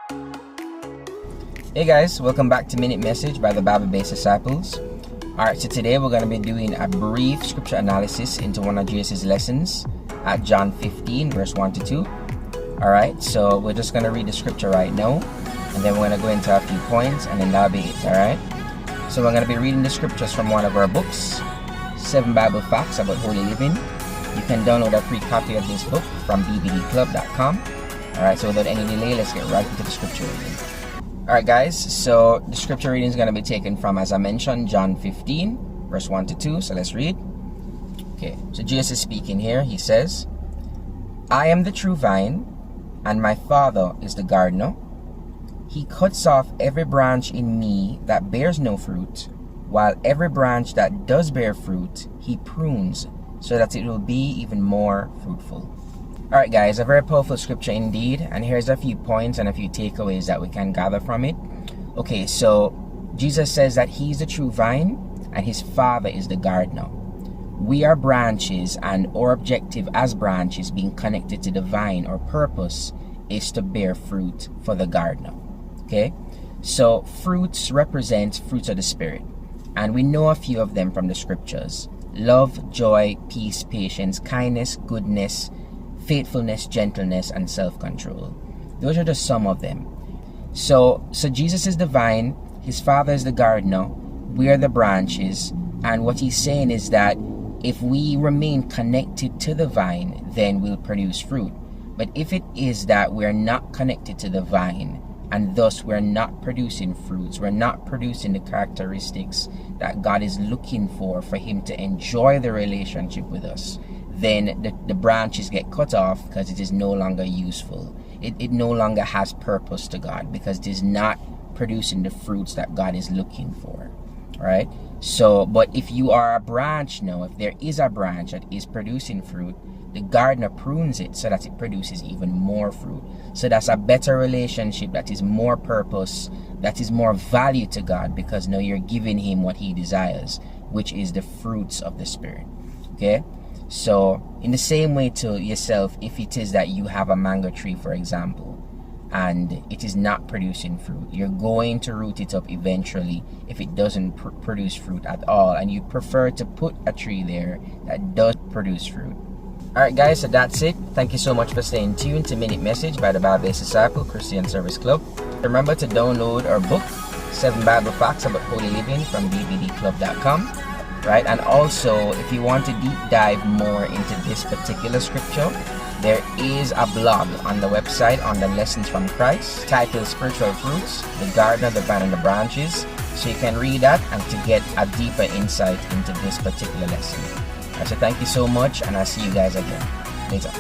Hey guys, welcome back to Minute Message by the Bible-Based Disciples. Alright, so today we're going to be doing a brief scripture analysis into one of Jesus' lessons at John 15 verse 1 to 2. Alright, so we're just going to read the scripture right now, and then we're going to go into a few points, and then that'll be it. Alright, so we're going to be reading the scriptures from one of our books, 7 Bible Facts About Holy Living. You can download a free copy of this book from bbdclub.com. Alright, so without any delay, let's get right into the scripture reading. Alright guys, so the scripture reading is going to be taken from, as I mentioned, John 15 verse 1 to 2. So let's read. Okay, so Jesus is speaking here. He says, I am the true vine, and my Father is the gardener. He cuts off every branch in me that bears no fruit, while every branch that does bear fruit, he prunes, so that it will be even more fruitful. Alright guys, a very powerful scripture indeed, and here's a few points and a few takeaways that we can gather from it. Okay, so Jesus says that he's the true vine and his Father is the gardener. We are branches, and our objective as branches, being connected to the vine, or purpose, is to bear fruit for the gardener. Okay, so fruits represent fruits of the Spirit, and we know a few of them from the scriptures: love, joy, peace, patience, kindness, goodness, faithfulness, gentleness, and self-control. Those are just some of them. So Jesus is the vine, his Father is the gardener, we are the branches, and what he's saying is that if we remain connected to the vine, then we'll produce fruit. But if it is that we're not connected to the vine, and thus we're not producing fruits, we're not producing the characteristics that God is looking for him to enjoy the relationship with us, then the branches get cut off because it is no longer useful. It no longer has purpose to God because it is not producing the fruits that God is looking for. Alright? So, but if you are a branch now, if there is a branch that is producing fruit, the gardener prunes it so that it produces even more fruit. So that's a better relationship, that is more purpose, that is more value to God, because now you're giving him what he desires, which is the fruits of the Spirit. Okay? So in the same way to yourself, if it is that you have a mango tree, for example, and it is not producing fruit, you're going to root it up eventually if it doesn't produce fruit at all, and you prefer to put a tree there that does produce fruit. Alright guys, so that's it. Thank you so much for staying tuned to Minute Message by the Bible-Based Disciple Christian Service Club. Remember to download our book, 7 Bible Facts About Holy Living, from bbdclub.com. Right, and also if you want to deep dive more into this particular scripture, there is a blog on the website on the Lessons from Christ titled Spiritual Fruits, the Gardener, the Vine, and the Branches. So you can read that and to get a deeper insight into this particular lesson. Right, so thank you so much, and I'll see you guys again later.